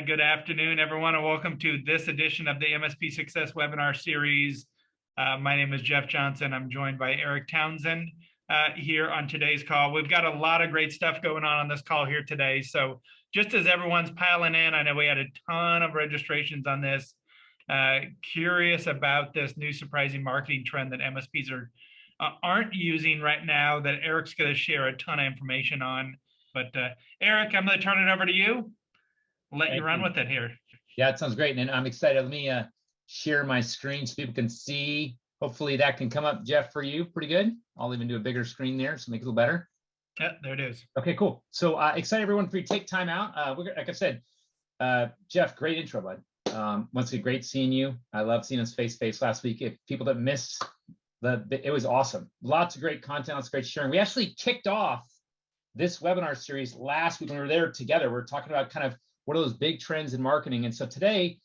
Good afternoon, everyone, and welcome to this edition of the MSP Success Webinar Series. My name is Jeff Johnson. I'm joined by Eric Townsend here on today's call. We've got a lot of great stuff going on this call here today. So just as everyone's piling in, I know we had a ton of registrations on this. Curious about this new surprising marketing trend that MSPs aren't using right now that Eric's going to share a ton of information on. But Eric, I'm going to turn it over to you. Let you run with it here. Yeah, it sounds great. And I'm excited. Let me share my screen so people can see. Hopefully that can come up, Jeff, for you pretty good. I'll even do a bigger screen there so make it a little better. Yeah, there it is. Okay, cool. So excited everyone for you to take time out. Like I said, Jeff, great intro, bud. Once again, great seeing you. I love seeing us face to face last week. If people that missed it was awesome. Lots of great content, lots of great sharing. We actually kicked off this webinar series last week when we were there together. We were talking about kind of what are those big trends in marketing. And so today,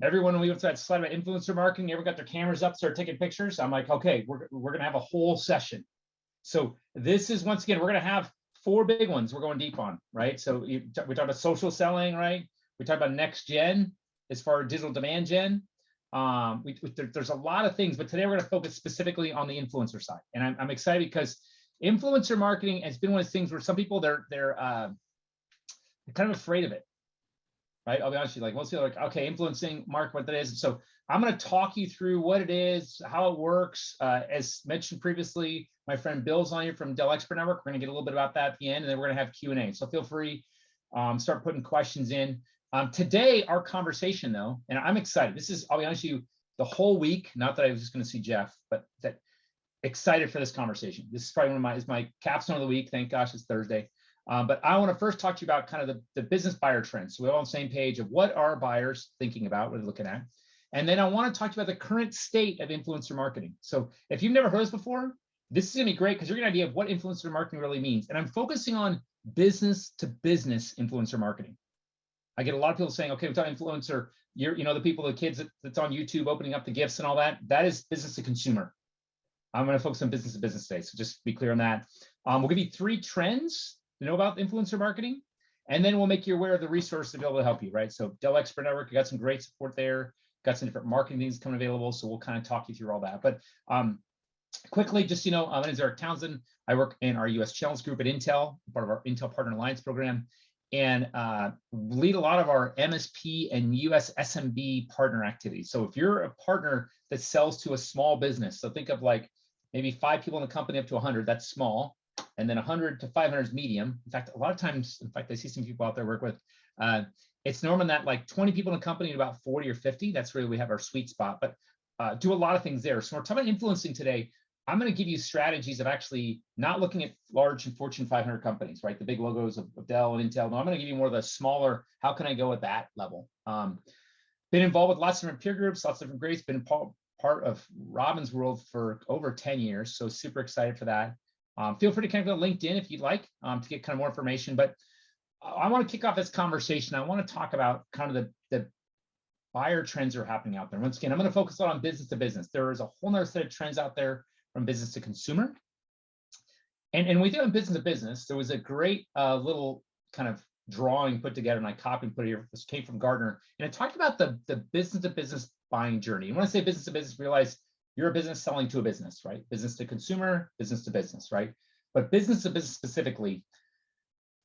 everyone, we went to that slide about influencer marketing, everyone got their cameras up, started taking pictures. I'm like, okay, we're going to have a whole session. So this is, once again, we're going to have 4 big ones we're going deep on, right? So we talk about social selling, right? We talk about next gen as far as digital demand gen. There's a lot of things, but today we're going to focus specifically on the influencer side. And I'm excited because influencer marketing has been one of those things where some people, they're kind of afraid of it. Right? I'll be honest with you, like most people are like, okay, influencing market, what that is. So I'm going to talk you through what it is, how it works. As mentioned previously, my friend Bill's on here from Dell Expert Network. We're going to get a little bit about that at the end, and then we're going to have Q&A. So feel free, start putting questions in. Today, our conversation though, and I'm excited. This is, I'll be honest with you, the whole week, not that I was just going to see Jeff, but that excited for this conversation. This is probably one of my capstone of the week. Thank gosh, it's Thursday. But I want to first talk to you about kind of the business buyer trends. So we're all on the same page of what are buyers thinking about, what they're looking at. And then I want to talk to you about the current state of influencer marketing. So if you've never heard this before, this is going to be great because you're going to have an idea of what influencer marketing really means. And I'm focusing on business to business influencer marketing. I get a lot of people saying, okay, we're talking influencer, the people, the kids that's on YouTube opening up the gifts and all that, that is business to consumer. I'm going to focus on business to business today. So just be clear on that. We'll give you 3 trends to know about influencer marketing, and then we'll make you aware of the resources available to help you, right? So Dell Expert Network, you got some great support there, got some different marketing things coming available, so we'll kind of talk you through all that. But quickly, just, my name is Eric Townsend. I work in our US Channels group at Intel, part of our Intel Partner Alliance program, and lead a lot of our MSP and US SMB partner activities. So if you're a partner that sells to a small business, so think of like maybe 5 people in the company up to 100, that's small. And then 100 to 500 is medium. In fact, a lot of times, I see some people out there work with, it's normal that like 20 people in a company and about 40 or 50, that's really, we have our sweet spot, but do a lot of things there. So we're talking about influencing today. I'm going to give you strategies of actually not looking at large and Fortune 500 companies, right? The big logos of Dell and Intel. No, I'm going to give you more of the smaller, how can I go at that level? Been involved with lots of different peer groups, lots of different grades, been part of Robin's world for over 10 years. So super excited for that. Feel free to connect with LinkedIn if you'd like to get kind of more information. But I want to kick off this conversation. I want to talk about kind of the buyer trends that are happening out there. Once again, I'm going to focus on business to business. There is a whole nother set of trends out there from business to consumer. And we do in business to business. There was a great little kind of drawing put together, and I copied and put it here. This came from Gartner. And it talked about the business to business buying journey. And when I say business to business, realize you're a business selling to a business, right? Business to consumer, business to business, right? But business to business specifically,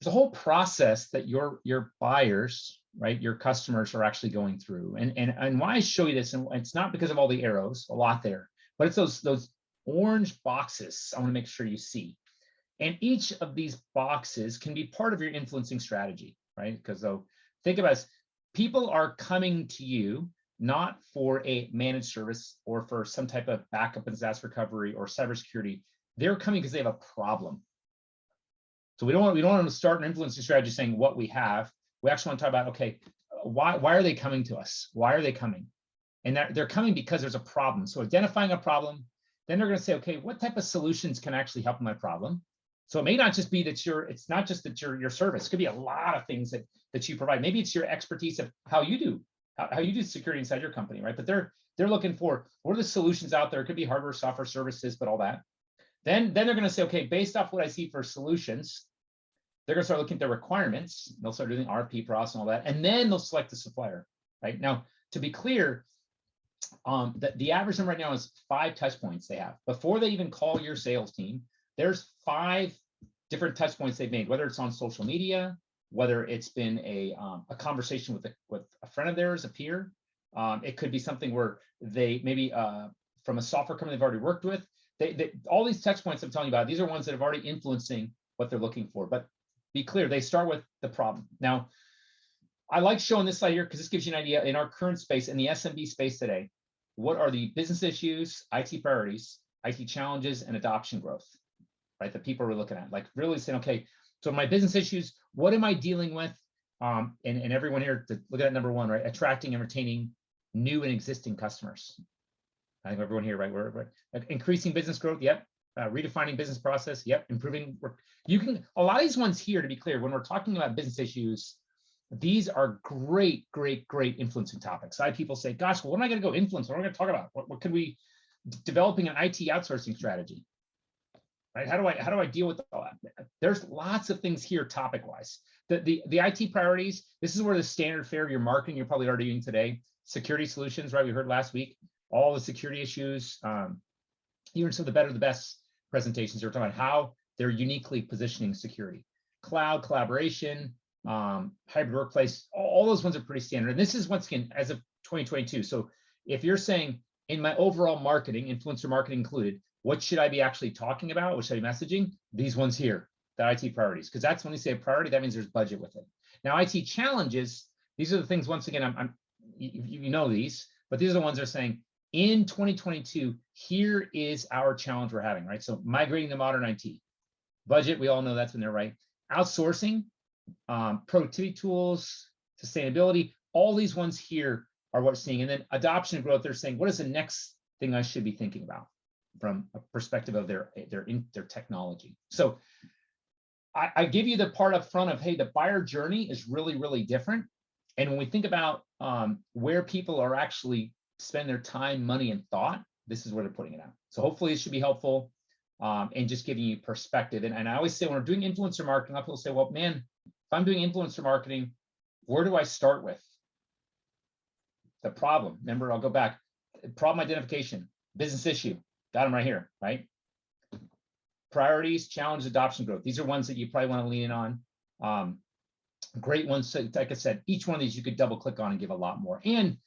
there's a whole process that your buyers, right, your customers are actually going through. And why I show you this, and it's not because of all the arrows, a lot there, but it's those orange boxes I want to make sure you see. And each of these boxes can be part of your influencing strategy, right? Because though, think about it, people are coming to you not for a managed service or for some type of backup and disaster recovery or cybersecurity. They're coming because they have a problem. So we don't want to start an influencing strategy saying what we have. We actually want to talk about, okay, why are they coming to us? Why are they coming? And they're coming because there's a problem. So identifying a problem, then they're going to say, okay, what type of solutions can actually help my problem? So it may not just be that it's not just that your service. It could be a lot of things that you provide. Maybe it's your expertise of how you do security inside your company, right? But they're looking for what are the solutions out there. It could be hardware, software, services, but all that. Then they're going to say, okay, based off what I see for solutions, they're going to start looking at their requirements. They'll start doing the RFP process and all that, and then they'll select the supplier. Right now, to be clear, the average number right now is 5 touch points they have before they even call your sales team. There's 5 different touch points they've made, whether it's on social media, whether it's been a conversation with a friend of theirs, a peer. It could be something where they maybe from a software company they've already worked with. All these touch points I'm telling you about, these are ones that have already influencing what they're looking for. But be clear, they start with the problem. Now, I like showing this slide here because this gives you an idea in our current space, in the SMB space today, what are the business issues, IT priorities, IT challenges, and adoption growth, right? The people we're looking at, like really saying, okay, so my business issues, what am I dealing with? And everyone here, to look at number 1, right? Attracting and retaining new and existing customers. I think everyone here, right? We're increasing business growth. Yep. Redefining business process. Yep. Improving work. You can, a lot of these ones here, to be clear, when we're talking about business issues, these are great, great, great influencing topics. I have people say, gosh, well, what am I going to go influence? What am I going to talk about? What could we, developing an IT outsourcing strategy, right? How do I deal with all that? There's lots of things here topic wise. The IT priorities, this is where the standard fare of your marketing, you're probably already doing today. Security solutions, right? We heard last week, all the security issues, even some of the better, the best presentations, we're talking about how they're uniquely positioning security. Cloud collaboration, hybrid workplace, all those ones are pretty standard. And this is, once again, as of 2022. So if you're saying in my overall marketing, influencer marketing included, what should I be actually talking about? What should I be messaging? These ones here, the IT priorities, because that's when we say a priority, that means there's budget with it. Now, IT challenges, these are the things, once again, you know these, but these are the ones that are saying in 2022, here is our challenge we're having, right? So migrating to modern IT. Budget, we all know that's when they're right. Outsourcing, productivity tools, sustainability, all these ones here are what we're seeing. And then adoption and growth, they're saying, what is the next thing I should be thinking about from a perspective of their technology? So I give you the part up front of, hey, the buyer journey is really, really different. And when we think about where people are actually spend their time, money, and thought, this is where they're putting it out. So hopefully it should be helpful and just giving you perspective. And I always say when we're doing influencer marketing, a lot of people say, well, man, if I'm doing influencer marketing, where do I start with? The problem. Remember, I'll go back. Problem identification, business issue. Got them right here, right? Priorities, challenge, adoption, growth. These are ones that you probably want to lean in on. Great ones. So, like I said, each one of these you could double click on and give a lot more. And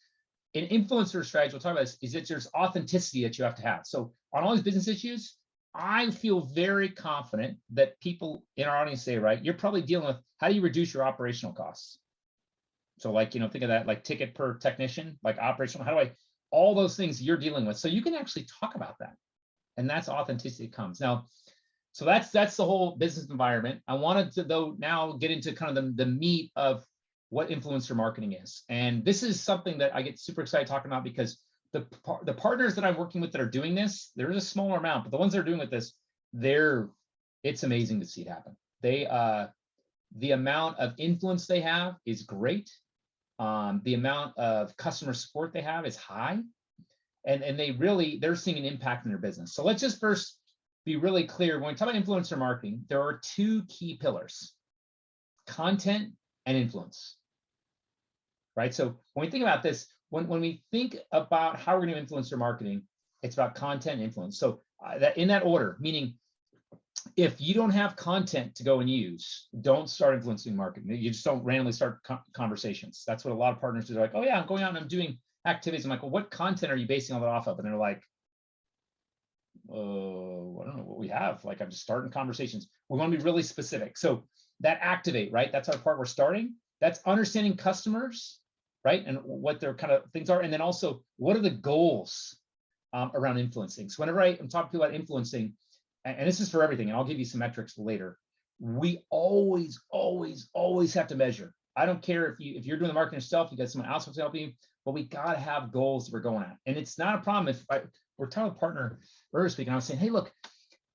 in influencer strategy, we'll talk about this, is that there's authenticity that you have to have. So on all these business issues, I feel very confident that people in our audience say, right, you're probably dealing with how do you reduce your operational costs? So like, think of that like ticket per technician, like operational, how do I, all those things you're dealing with. So you can actually talk about that. And that's authenticity comes. Now, so that's the whole business environment. I wanted to, though, now get into kind of the meat of what influencer marketing is. And this is something that I get super excited talking about because the partners that I'm working with that are doing this, there is a smaller amount, but the ones that are doing with this, it's amazing to see it happen. The amount of influence they have is great. The amount of customer support they have is high. And they're seeing an impact in their business. So let's just first be really clear. When we talk about influencer marketing, there are 2 key pillars: content and influence, right? So when we think about this, when we think about how we're going to influencer marketing, it's about content and influence. So that in that order, meaning if you don't have content to go and use, don't start influencing marketing. You just don't randomly start conversations. That's what a lot of partners do. They're like, oh yeah, I'm going out and I'm doing activities. I'm like, well, what content are you basing all that off of? And they're like, I don't know what we have. Like, I'm just starting conversations. We want to be really specific. So that activate, right? That's our part we're starting. That's understanding customers, right? And what their kind of things are. And then also, what are the goals around influencing? So whenever I'm talking to people about influencing, and this is for everything, and I'll give you some metrics later, we always, always, always have to measure. I don't care if you're doing the marketing yourself, you got someone else to help you, but we got to have goals that we're going at. And it's not a problem if we're telling a partner earlier speaking, I was saying, hey, look,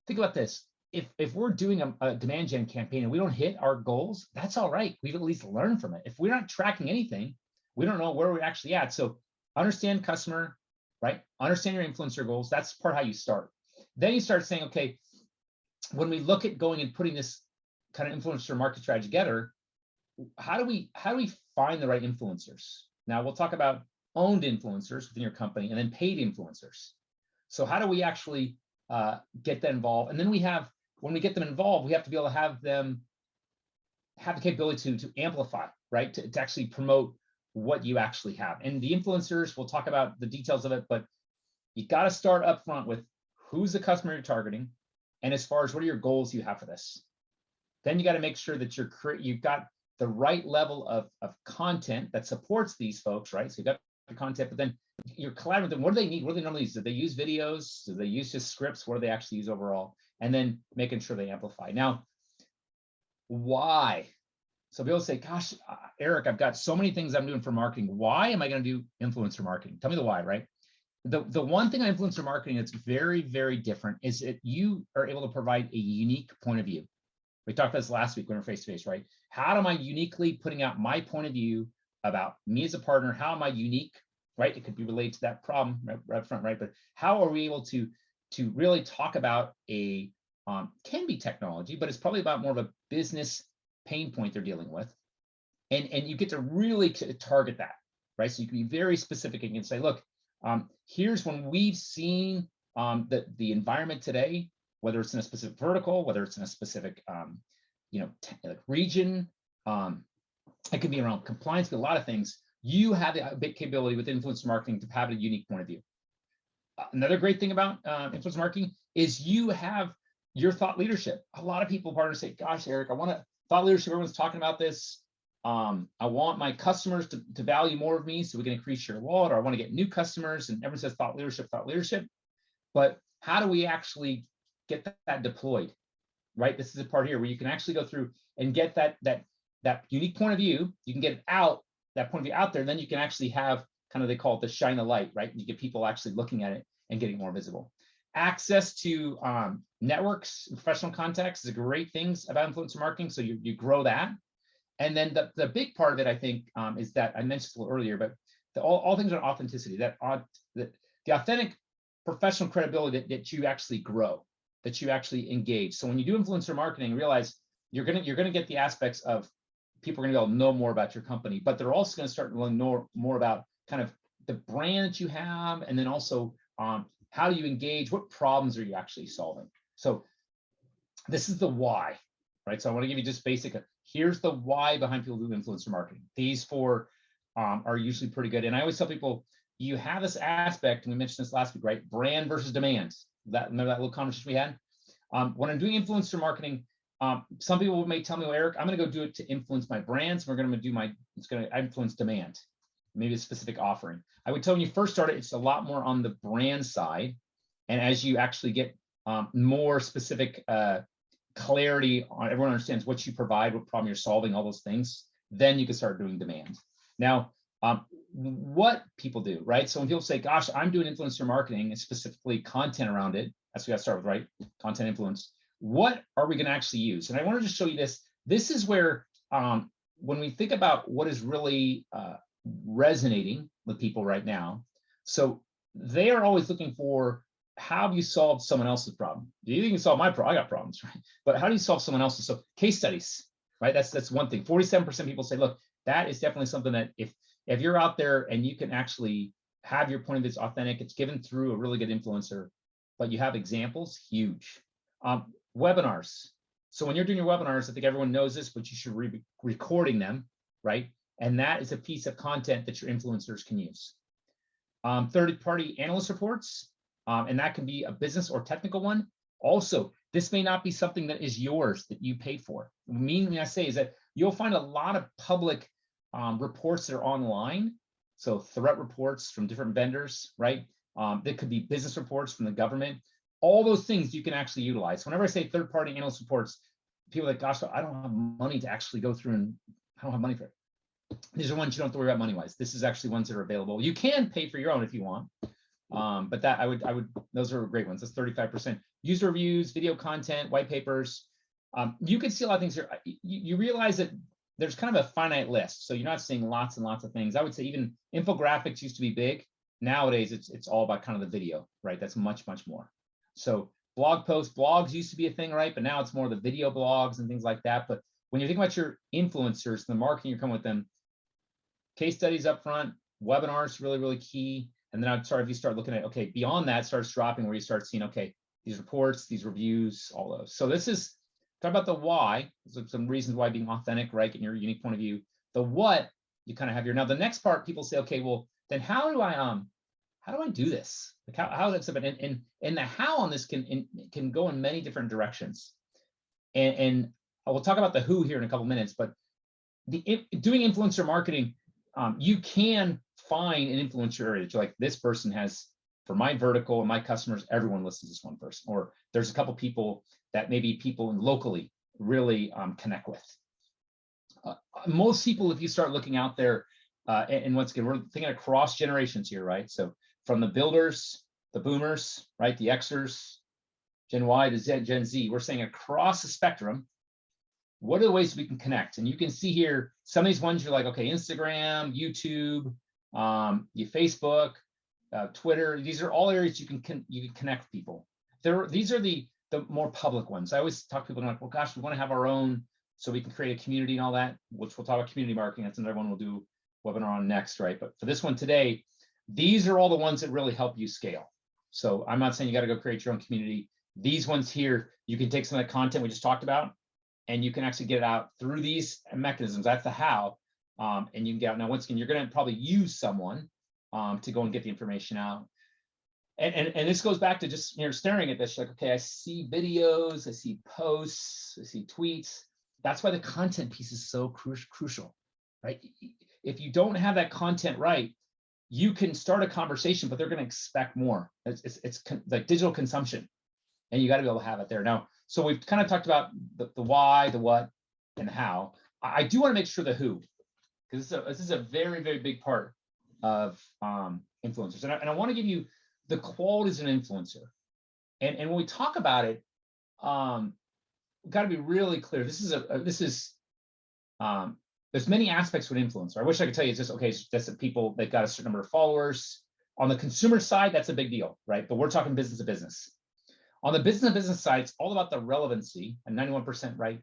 think about this. If we're doing a demand gen campaign and we don't hit our goals, that's all right. We've at least learned from it. If we're not tracking anything, we don't know where we're actually at. So understand customer, right? Understand your influencer goals. That's part how you start. Then you start saying, okay, when we look at going and putting this kind of influencer market strategy together, how do we find the right influencers? Now we'll talk about owned influencers within your company and then paid influencers. So how do we actually get them involved? And then when we get them involved, we have to be able to have them have the capability to amplify, right? To actually promote what you actually have. And the influencers, we'll talk about the details of it, but you got to start up front with who's the customer you're targeting, and as far as what are your goals you have for this. Then you got to make sure that you've got the right level of content that supports these folks, right? So you've got the content, but then you're collaborating with them. What do they need? What do they normally use? Do they use videos? Do they use just scripts? What do they actually use overall? And then making sure they amplify. Now, why? So people say, gosh, Eric, I've got so many things I'm doing for marketing. Why am I going to do influencer marketing? Tell me the why, right? The one thing on influencer marketing that's very, very different is that you are able to provide a unique point of view. We talked about this last week when we were face-to-face, right? How am I uniquely putting out my point of view about me as a partner? How am I unique, right? It could be related to that problem right up front, right? But how are we able to really talk about can be technology, but it's probably about more of a business pain point they're dealing with. And you get to really target that, right? So you can be very specific and you can say, look, here's when we've seen the environment today, whether it's in a specific vertical, whether it's in a specific like region, it could be around compliance, but a lot of things. You have the big capability with influencer marketing to have a unique point of view. Another great thing about influencer marketing is you have your thought leadership. A lot of people partners say, gosh, Eric, I want to thought leadership. Everyone's talking about this. I want my customers to value more of me so we can increase share of wallet, or I want to get new customers. And everyone says thought leadership. But how do we actually get that deployed, right? This is a part here where you can actually go through and get that unique point of view. You can get it out, that point of view out there. And then you can actually have kind of, they call it the shine a light, right? You get people actually looking at it and getting more visible. Access to networks, professional contacts is a great thing about influencer marketing. So you grow that. And then the big part of it, I think, is that I mentioned a little earlier, but all things are authenticity, the authentic professional credibility that you actually grow, that you actually engage. So when you do influencer marketing, realize you're gonna get the aspects of people are gonna be able to know more about your company, but they're also gonna start to know more about kind of the brand that you have, and then also how do you engage? What problems are you actually solving? So this is the why, right? So I want to give you just basic, here's the why behind people doing influencer marketing. These four are usually pretty good. And I always tell people, you have this aspect, and we mentioned this last week, right? Brand versus demand. Remember that little conversation we had? When I'm doing influencer marketing, some people may tell me, well, Eric, I'm going to go do it to influence my brands. We're going to it's going to influence demand, maybe a specific offering. I would tell when you first start it's a lot more on the brand side. And as you actually get more specific clarity on, everyone understands what you provide, what problem you're solving, all those things, then you can start doing demand. Now, what people do, right? So when people say, gosh, I'm doing influencer marketing and specifically content around it, that's what we got to start with, right? Content influence. What are we going to actually use? And I wanted to show you this. This is where, when we think about what is really resonating with people right now, so they are always looking for, how have you solved someone else's problem? Do you think you solve my problem? I got problems, right? But how do you solve someone else's? So case studies, right? That's one thing. 47% of people say, look, that is definitely something that if you're out there and you can actually have your point of view that's authentic, it's given through a really good influencer, but you have examples, huge. Webinars. So when you're doing your webinars, I think everyone knows this, but you should be recording them, right? And that is a piece of content that your influencers can use. Third-party analyst reports, and that can be a business or technical one. Also, this may not be something that is yours that you paid for. What I mean when I say is that you'll find a lot of public reports that are online. So threat reports from different vendors, right? There could be business reports from the government. All those things you can actually utilize. Whenever I say third-party analyst reports, people are like, gosh, I don't have money to actually go through, and I don't have money for it. These are ones you don't have to worry about money-wise. This is actually ones that are available. You can pay for your own if you want. But that I would, those are great ones. That's 35%. User reviews, video content, white papers. You can see a lot of things here. You realize that there's kind of a finite list. So you're not seeing lots and lots of things. I would say even infographics used to be big. Nowadays, it's all about kind of the video, right? That's much, much more. So blog posts. Blogs used to be a thing, right? But now it's more the video blogs and things like that. But when you think about your influencers, the marketing you're coming with them, case studies up front, webinars really, really key. And then I'd start, if you start looking at, okay, beyond that starts dropping where you start seeing, okay, these reports, these reviews, all those. So this is talk about the why, some reasons why being authentic, right, in your unique point of view. The what, you kind of have your, now the next part, people say, okay, well, then how do I do this? Like how that's about, and the how on this can go in many different directions. And I will talk about the who here in a couple minutes, but doing influencer marketing, you can find an influencer area. Like this person has, for my vertical and my customers, everyone listens to this one person, or there's a couple people that maybe people locally really connect with. Most people, if you start looking out there, and once again, we're thinking across generations here, right? So from the builders, the boomers, right? The Xers, Gen Y to Gen Z, we're saying across the spectrum, what are the ways we can connect? And you can see here, some of these ones you're like, okay, Instagram, YouTube, your Facebook, Twitter, these are all areas you can connect with people. These are the more public ones. I always talk to people like, well, gosh, we want to have our own so we can create a community and all that, which we'll talk about community marketing. That's another one we'll do a webinar on next, right? But for this one today, these are all the ones that really help you scale. So I'm not saying you got to go create your own community. These ones here, you can take some of the content we just talked about, and you can actually get it out through these mechanisms. That's the how, and you can get out. Now, once again, you're going to probably use someone to go and get the information out. And this goes back to just, staring at this, like, okay, I see videos, I see posts, I see tweets. That's why the content piece is so crucial, right? If you don't have that content right, you can start a conversation, but they're going to expect more. It's like digital consumption, and you got to be able to have it there. Now, so we've kind of talked about the why, the what, and the how. I do want to make sure the who, because this is a very, very big part of influencers. And I want to give you the qualities of an influencer. And when we talk about it, we've got to be really clear. There's many aspects to an influencer. I wish I could tell you it's just, okay, it's just that people, they've got a certain number of followers. On the consumer side, that's a big deal, right? But we're talking business to business. On the business to business side, it's all about the relevancy, and 91%, right?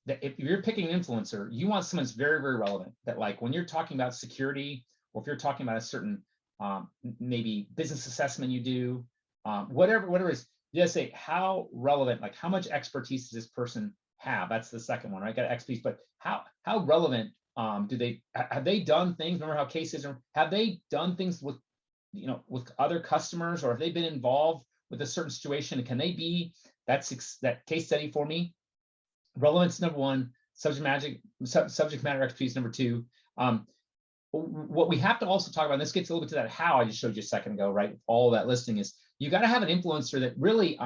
That if you're picking an influencer, you want someone that's very, very relevant. That like when you're talking about security, or if you're talking about a certain maybe business assessment you do, whatever it is, you just say how relevant, like how much expertise does this person have? That's the second one, right? Got expertise, but how relevant have they done things? Remember how cases are, have they done things with, with other customers, or have they been involved with a certain situation? Can they be that case study for me? Relevance, number one. Subject matter expertise, number two. What we have to also talk about, and this gets a little bit to that how I just showed you a second ago, right? All that listing is, you got to have an influencer that really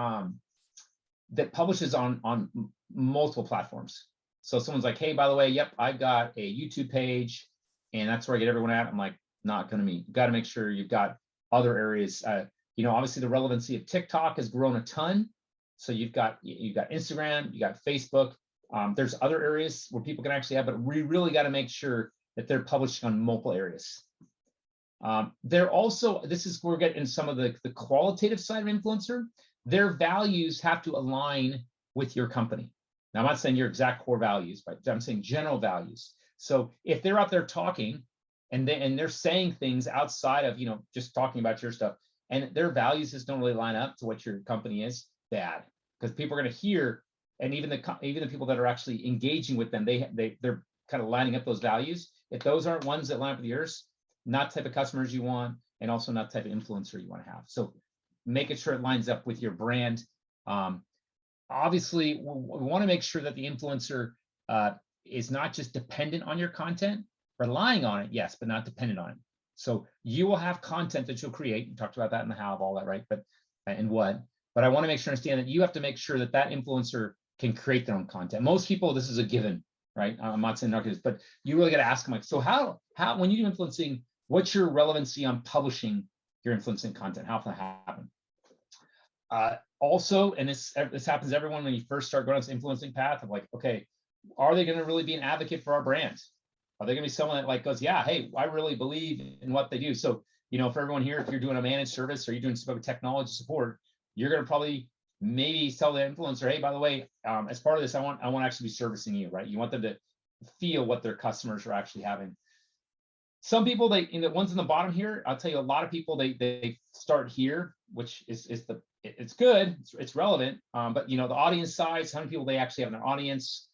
that publishes on multiple platforms. So someone's like, hey, by the way, yep, I've got a YouTube page, and that's where I get everyone at. I'm like, not going to meet. You've got to make sure you've got other areas. Obviously the relevancy of TikTok has grown a ton. So you've got Instagram, you got Facebook. There's other areas where people can actually have, but we really got to make sure that they're publishing on multiple areas. They're also, this is where we're getting some of the qualitative side of influencer. Their values have to align with your company. Now, I'm not saying your exact core values, but I'm saying general values. So if they're out there talking and they're saying things outside of, just talking about your stuff, and their values just don't really line up to what your company is, bad. Because people are going to hear, and even the people that are actually engaging with them, they're kind of lining up those values. If those aren't ones that line up with yours, not the type of customers you want, and also not the type of influencer you want to have. So making sure it lines up with your brand. Obviously, we want to make sure that the influencer is not just dependent on your content, relying on it, yes, but not dependent on it. So you will have content that you'll create. You talked about that in the how of all that, right? But and what? But I want to make sure understand that you have to make sure that that influencer can create their own content. Most people, this is a given, right? I'm not saying marketers, but you really got to ask them, like, so how when you do influencing, what's your relevancy on publishing your influencing content? How can that happen? Also, and this happens to everyone when you first start going on this influencing path of like, okay, are they going to really be an advocate for our brand? Are they going to be someone that like goes, yeah, hey, I really believe in what they do. So, for everyone here, if you're doing a managed service or you're doing some type of technology support, you're going to probably maybe tell the influencer, hey, by the way, as part of this, I want to actually be servicing you, right? You want them to feel what their customers are actually having. Some people, the ones in the bottom here, I'll tell you, a lot of people, they start here, which it's good, it's relevant, but the audience size, how many people they actually have in their audience,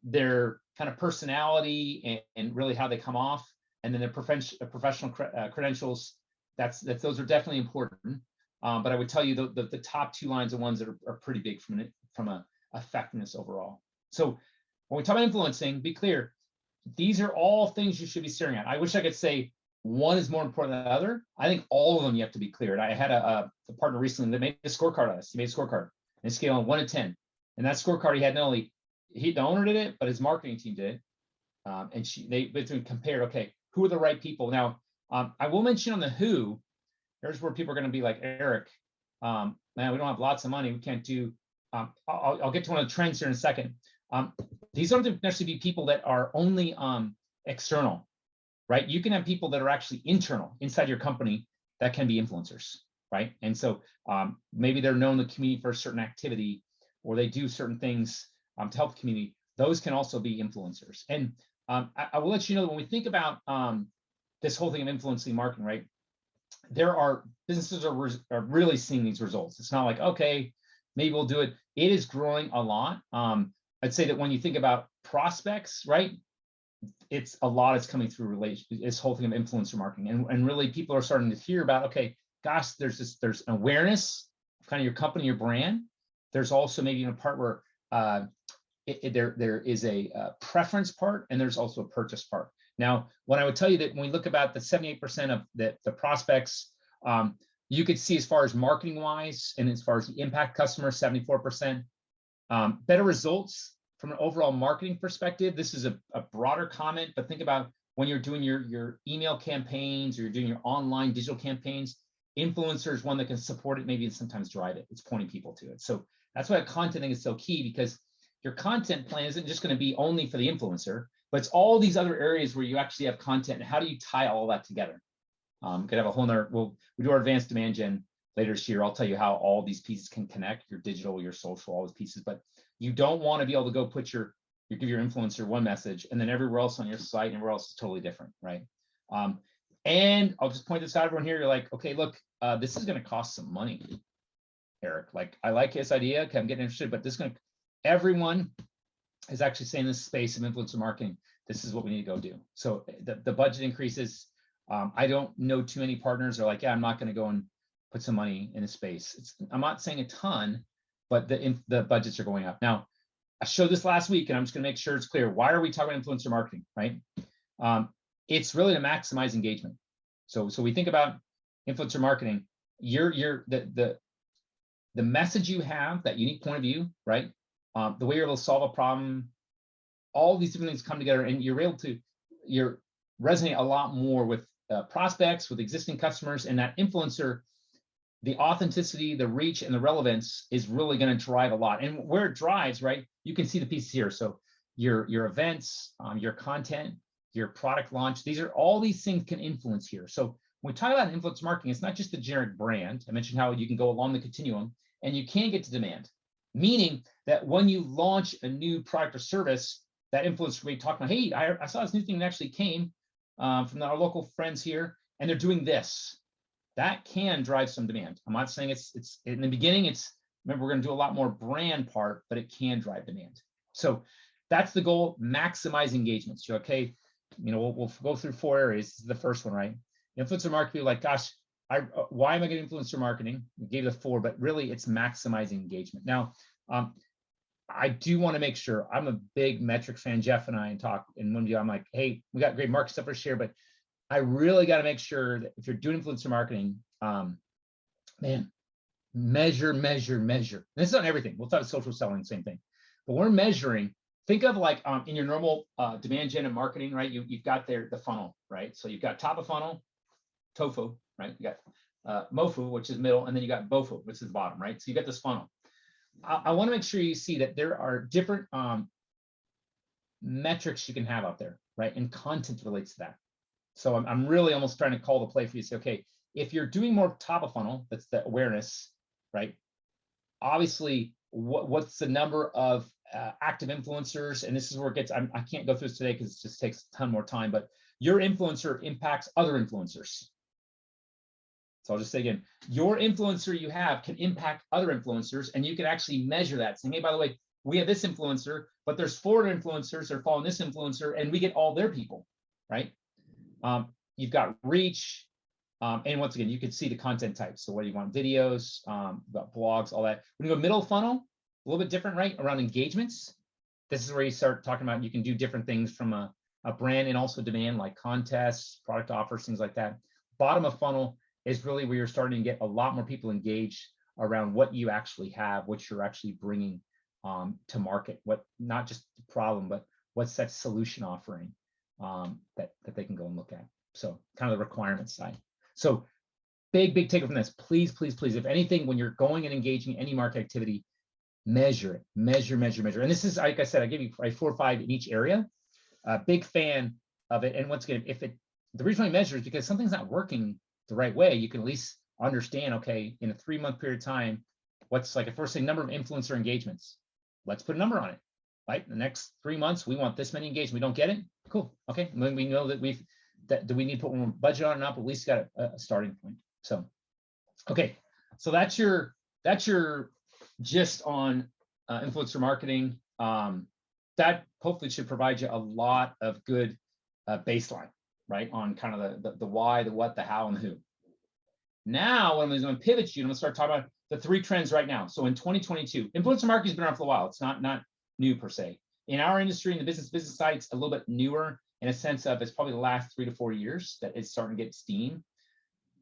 their kind of personality and really how they come off, and then their professional credentials. Those are definitely important. But I would tell you the top two lines are ones that are pretty big from a effectiveness overall. So when we talk about influencing, be clear, these are all things you should be staring at. I wish I could say one is more important than the other. I think all of them you have to be clear. And I had a partner recently that made a scorecard on this. He made a scorecard and scale on 1 to 10. And that scorecard, he had not only the owner did it, but his marketing team did it. And they compared, okay, who are the right people? Now, I will mention on the who, here's where people are going to be like, Eric, man, we don't have lots of money. We can't do, I'll get to one of the trends here in a second. These don't necessarily be people that are only external, right? You can have people that are actually internal inside your company that can be influencers, right? And so maybe they're known in the community for a certain activity, or they do certain things to help the community. Those can also be influencers. And I will let you know, when we think about this whole thing of influencing marketing, right? There are businesses are really seeing these results. It's not like, okay, maybe we'll do it. It is growing a lot. I'd say that when you think about prospects, right, it's a lot is coming through this whole thing of influencer marketing. And really people are starting to hear about, okay, gosh, there's awareness of kind of your company, your brand. There's also maybe a part where there is a preference part, and there's also a purchase part. Now, what I would tell you that when we look about the 78% of the prospects, you could see as far as marketing wise, and as far as the impact customer, 74%. Better results from an overall marketing perspective. This is a broader comment, but think about when you're doing your email campaigns, or you're doing your online digital campaigns, influencer is one that can support it, maybe sometimes drive it. It's pointing people to it. So that's why content is so key, because your content plan isn't just going to be only for the influencer, but it's all these other areas where you actually have content. And how do you tie all that together? Could have a whole nother, we do our advanced demand gen later this year. I'll tell you how all these pieces can connect, your digital, your social, all those pieces. But you don't want to be able to go put give your influencer one message, and then everywhere else on your site and everywhere else is totally different, right? And I'll just point this out, everyone here. You're like, okay, look, this is going to cost some money, Eric. Like, I like his idea. Okay, I'm getting interested, but this is going to, everyone is actually saying this space of influencer marketing, this is what we need to go do. So the budget increases. I don't know too many partners are like, yeah, I'm not going to go and put some money in a space. I'm not saying a ton, but the budgets are going up. Now, I showed this last week, and I'm just going to make sure it's clear. Why are we talking about influencer marketing, right? It's really to maximize engagement. So we think about influencer marketing. The message you have, that unique point of view, right? The way you're able to solve a problem, all these different things come together, and you're able to resonate a lot more with prospects, with existing customers, and that influencer, the authenticity, the reach, and the relevance is really going to drive a lot. And where it drives, right, you can see the pieces here. So your events, your content, your product launch, all these things can influence here. So when we talk about influence marketing, it's not just the generic brand. I mentioned how you can go along the continuum, and you can get to demand, meaning that when you launch a new product or service, that influencer will be talking about, hey, I saw this new thing that actually came from our local friends here, and they're doing this. That can drive some demand. I'm not saying it's in the beginning, remember, we're going to do a lot more brand part, but it can drive demand. So that's the goal, maximize engagement. So, okay, we'll go through 4 areas. This is the first one, right? Influencer marketing, people like, gosh, why am I getting influencer marketing? We gave the 4, but really it's maximizing engagement. Now, I do want to make sure, I'm a big metric fan, Jeff and I talk, and one day I'm like, hey, we got great market stuff to share, but I really got to make sure that if you're doing influencer marketing, man, measure. And this is on everything. We'll talk about social selling, same thing. But we're measuring, think of like in your normal demand gen and marketing, right? You've got the funnel, right? So you've got top of funnel, tofu, right? You got mofu, which is middle, and then you got bofu, which is the bottom, right? So you got this funnel. I want to make sure you see that there are different metrics you can have out there, right? And content relates to that. So I'm really almost trying to call the play for you. Say, okay, if you're doing more top of funnel, that's the awareness, right? obviously, what's the number of active influencers? And this is where it gets, I can't go through this today because it just takes a ton more time, but your influencer impacts other influencers. So I'll just say again, your influencer you have can impact other influencers, and you can actually measure that, saying, hey, by the way, we have this influencer, but there's 4 influencers that are following this influencer, and we get all their people, right? You've got reach, and once again, you can see the content types. So what do you want? Videos, blogs, all that. When you go middle funnel, a little bit different, right? Around engagements. This is where you start talking about, you can do different things from a brand and also demand, like contests, product offers, things like that. Bottom of funnel is really where you're starting to get a lot more people engaged around what you actually have, what you're actually bringing to market, what, not just the problem, but what's that solution offering that they can go and look at. So kind of the requirement side. So big takeaway from this, please, if anything, when you're going and engaging any market activity, measure it, measure. And this is, like I said, I give you 4 or 5 in each area. Big fan of it. And once again, the reason I measure is because something's not working the right way, you can at least understand, okay, in a 3-month period of time, what's like, if we're saying number of influencer engagements, let's put a number on it, right? The next 3 months, we want this many engagements. We don't get it, cool, okay. When we know that do we need to put more budget on it or not, but at least got a starting point. So, okay, so that's your gist on influencer marketing. That hopefully should provide you a lot of good baseline, right, on kind of the why, the what, the how, and the who. Now, what I'm going to pivot you, I'm going to start talking about the 3 trends right now. So in 2022, influencer marketing has been around for a while. It's not new per se. In our industry, in the business side, it's a little bit newer in a sense of it's probably the last 3 to 4 years that it's starting to get steam.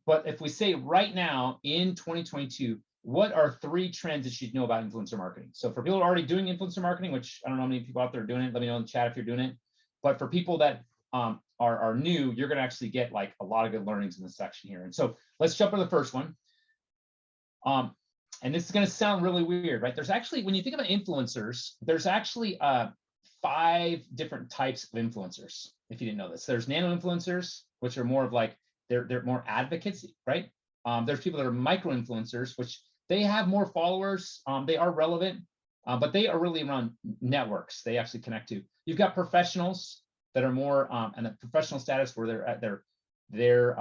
But if we say right now in 2022, what are 3 trends that you should know about influencer marketing? So for people who are already doing influencer marketing, which I don't know how many people out there are doing it, let me know in the chat if you're doing it. But for people that are new, you're going to actually get like a lot of good learnings in this section here. And so let's jump into the first one. And this is going to sound really weird, right? There's actually, when you think about influencers, there's actually 5 different types of influencers, if you didn't know this. There's nano influencers, which are more of like, they're more advocates, right? There's people that are micro influencers, which they have more followers. They are relevant, but they are really around networks they actually connect to. You've got professionals that are more in a professional status where they're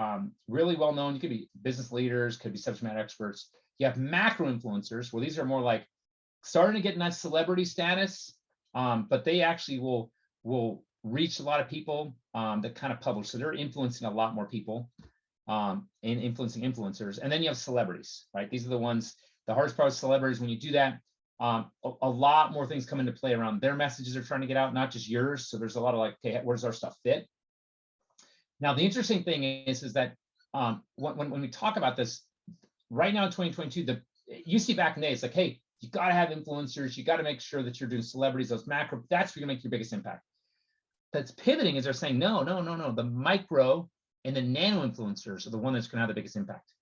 really well known. You could be business leaders, could be subject matter experts. You have macro influencers, where these are more like starting to get in that celebrity status, but they actually will reach a lot of people that kind of publish. So they're influencing a lot more people and influencing influencers. And then you have celebrities, right? These are the ones, the hardest part of celebrities, when you do that, a lot more things come into play around their messages they're trying to get out, not just yours. So there's a lot of like, okay, where does our stuff fit? Now, the interesting thing is that when we talk about this, right now in 2022, you see back in the day, it's like, hey, you got to have influencers. You got to make sure that you're doing celebrities, those macro, that's where you make your biggest impact. That's pivoting is they're saying, no. The micro and the nano influencers are the one that's going to have the biggest impact.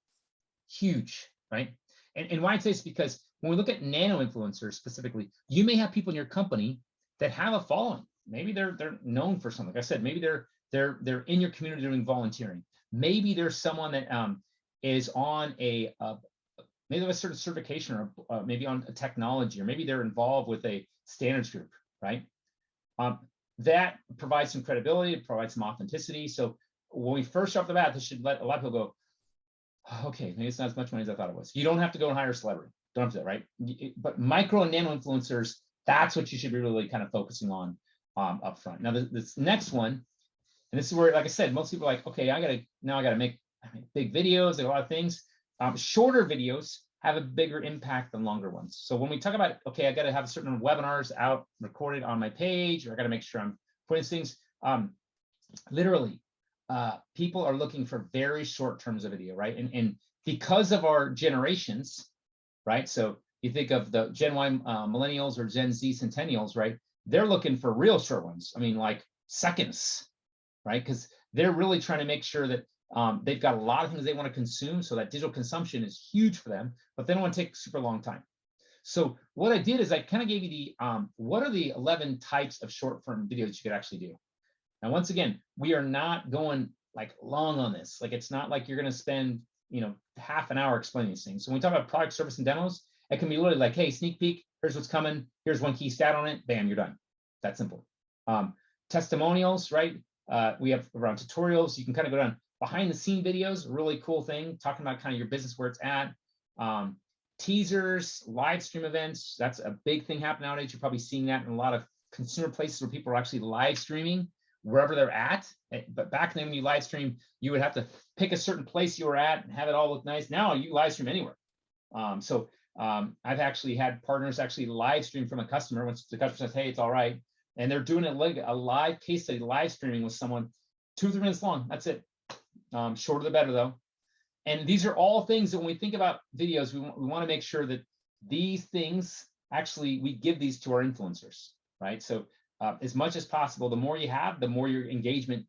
Huge, right? And why I say this is because when we look at nano influencers specifically, you may have people in your company that have a following. Maybe they're known for something. Like I said, maybe they're in your community doing volunteering. Maybe there's someone that is on maybe they have a certain certification, or maybe on a technology, or maybe they're involved with a standards group, right? That provides some credibility, it provides some authenticity. So when we first off the bat, this should let a lot of people go, okay, maybe it's not as much money as I thought it was. You don't have to go and hire a celebrity. Don't have to, right? But micro and nano influencers, that's what you should be really kind of focusing on up front. Now, this next one, and this is where, like I said, most people are like, okay, I gotta make big videos, like a lot of things. Shorter videos have a bigger impact than longer ones. So when we talk about, okay, I got to have certain webinars out recorded on my page, or I got to make sure I'm putting things, literally, people are looking for very short terms of video, right? And because of our generations, right? So you think of the Gen Y millennials or Gen Z centennials, right? They're looking for real short ones. I mean, like seconds, right? Because they're really trying to make sure that they've got a lot of things they want to consume, so that digital consumption is huge for them, but they don't want to take a super long time. So what I did is I kind of gave you the, what are the 11 types of short form videos you could actually do? Now, once again, we are not going like long on this. Like, it's not like you're going to spend, half an hour explaining these things. So when we talk about product, service, and demos, It can be literally like, hey, sneak peek, here's what's coming, here's one key stat on it, bam, you're done. That simple. Testimonials, right? We have around tutorials. You can kind of go down behind the scene videos, a really cool thing, talking about kind of your business where it's at. Teasers, live stream events. That's a big thing happening nowadays. You're probably seeing that in a lot of consumer places where people are actually live streaming wherever they're at. But back then when you live stream, you would have to pick a certain place you were at and have it all look nice. Now you live stream anywhere. I've actually had partners actually live stream from a customer once the customer says, hey, it's all right. And they're doing it like a live case study, live streaming with someone 2 or 3 minutes long. That's it. Shorter the better though. And these are all things that when we think about videos, we want to make sure that these things actually, we give these to our influencers, right? So as much as possible, the more you have, the more your engagement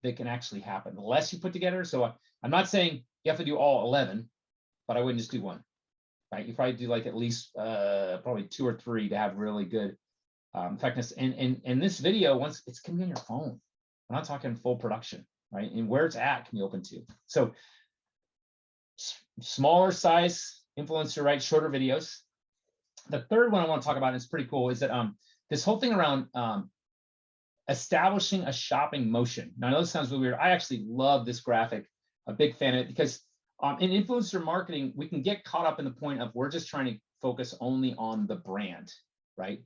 that can actually happen. The less you put together. So I'm not saying you have to do all 11, but I wouldn't just do one, right? You probably do like at least probably 2 or 3 to have really good effectiveness. And this video, once it's going to be on your phone, we're not talking full production, right? And where it's at can be open to. So smaller size influencer, right? Shorter videos. The third one I want to talk about, and it's pretty cool, is that this whole thing around establishing a shopping motion. Now, I know this sounds really weird. I actually love this graphic, a big fan of it, because in influencer marketing, we can get caught up in the point of we're just trying to focus only on the brand, right?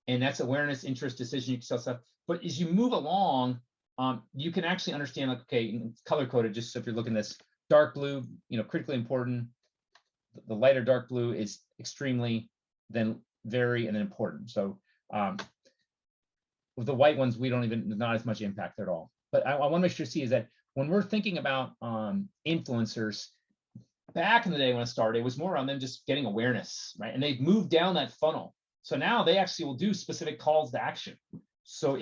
And that's awareness, interest, decision, you can sell stuff. But as you move along, you can actually understand, like, okay, color coded, just so if you're looking at this, dark blue, critically important. The lighter dark blue is extremely, then very, and then important. So with the white ones, we don't even, not as much impact at all. But I want to make sure to see is that when we're thinking about influencers, back in the day when it started, it was more on them just getting awareness, right? And they've moved down that funnel. So now they actually will do specific calls to action. So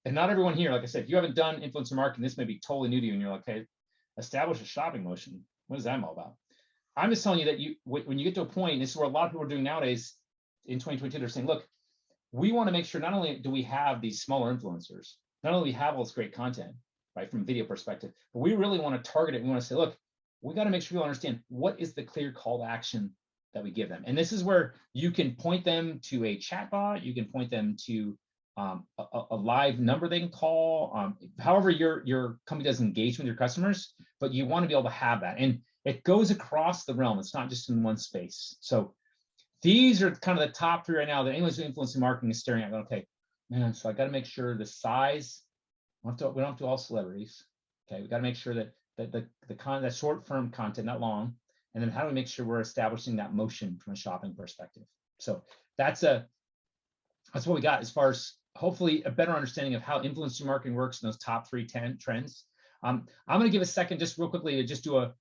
and not everyone here, like I said, if you haven't done influencer marketing, this may be totally new to you, and you're like, okay, establish a shopping motion. What is that all about? I'm just telling you that when you get to a point, this is where a lot of people are doing nowadays in 2022, they're saying, look, we want to make sure not only do we have these smaller influencers, not only do we have all this great content, right, from a video perspective, but we really want to target it. We want to say, look, we got to make sure people understand what is the clear call to action that we give them. And this is where you can point them to a chatbot, you can point them to a live number they can call, however your company does engage with your customers, but you want to be able to have that. And it goes across the realm. It's not just in one space. So these are kind of the top 3 right now that anyone who's influencing marketing is staring at, going, okay, man, so I got to make sure the size, we don't have to do all celebrities. Okay, we got to make sure that that short form content, not long. And then how do we make sure we're establishing that motion from a shopping perspective? So that's what we got as far as hopefully a better understanding of how influencer marketing works in those top 3 trends. I'm going to give a second just real quickly to just do a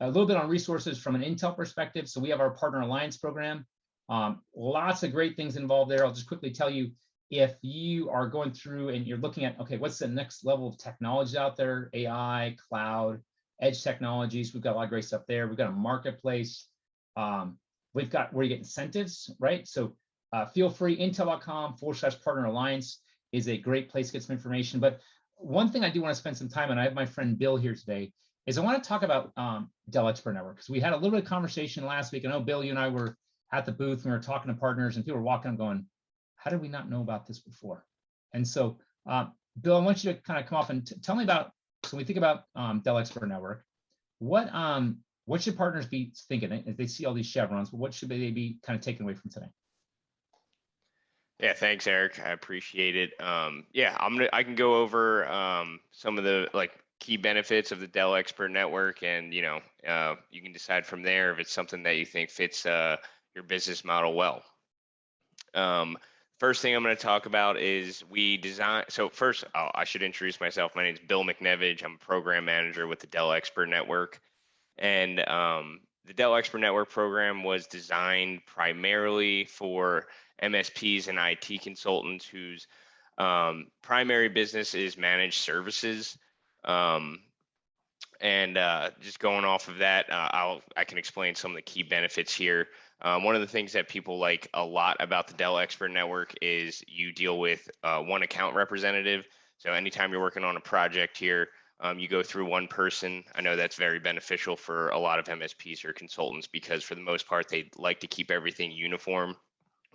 little bit on resources from an Intel perspective. So we have our Partner Alliance program. Lots of great things involved there. I'll just quickly tell you, if you are going through and you're looking at, okay, what's the next level of technology out there? AI, cloud, edge technologies. We've got a lot of great stuff there. We've got a marketplace. We've got where you get incentives, right? So feel free, intel.com/partner alliance is a great place to get some information. But one thing I do want to spend some time on, I have my friend Bill here today, is I want to talk about Dell Expert Network, because we had a little bit of conversation last week. I know, Bill, you and I were at the booth, and we were talking to partners, and people were walking up going, how did we not know about this before? And so, Bill, I want you to kind of come off and tell me about, so when we think about Dell Expert Network, what should partners be thinking if they see all these chevrons? What should they be kind of taking away from today? Yeah, thanks, Eric. I appreciate it. Yeah, I can go over some of the key benefits of the Dell Expert Network, and you can decide from there if it's something that you think fits your business model well. First thing I'm going to talk about is we design. So first, I should introduce myself. My name is Bill McNevage. I'm a program manager with the Dell Expert Network, and the Dell Expert Network program was designed primarily for MSPs and IT consultants whose primary business is managed services. Just going off of that, I can explain some of the key benefits here. One of the things that people like a lot about the Dell Expert Network is you deal with one account representative. So anytime you're working on a project here, You go through one person. I know that's very beneficial for a lot of MSPs or consultants because for the most part, they like to keep everything uniform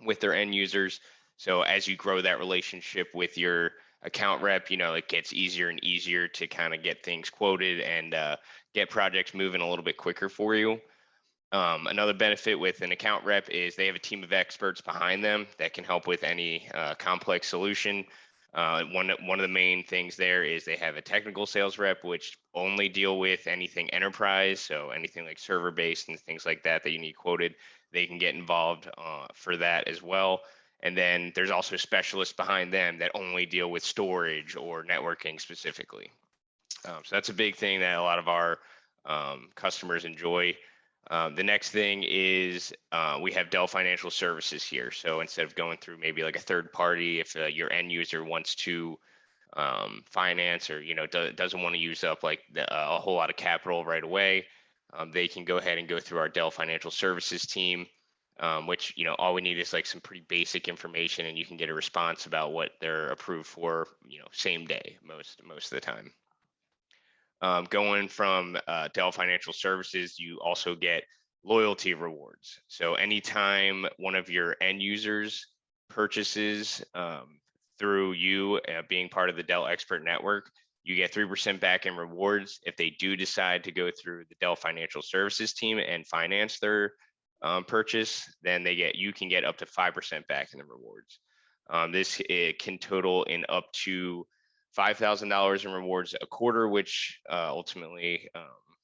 with their end users. So as you grow that relationship with your account rep, it gets easier and easier to kind of get things quoted and get projects moving a little bit quicker for you. Another benefit with an account rep is they have a team of experts behind them that can help with any complex solution. One of the main things there is they have a technical sales rep, which only deal with anything enterprise, so anything like server based and things like that that you need quoted. They can get involved for that as well. And then there's also specialists behind them that only deal with storage or networking specifically. So that's a big thing that a lot of our customers enjoy. The next thing is we have Dell Financial Services here. So instead of going through maybe like a third party, if your end user wants to finance or doesn't want to use up like a whole lot of capital right away, they can go ahead and go through our Dell Financial Services team, which all we need is like some pretty basic information, and you can get a response about what they're approved for, same day most of the time. Going from Dell Financial Services, you also get loyalty rewards. So anytime one of your end users purchases through you being part of the Dell Expert Network, you get 3% back in rewards. If they do decide to go through the Dell Financial Services team and finance their purchase, then you can get up to 5% back in the rewards. It can total in up to $5,000 in rewards a quarter, which ultimately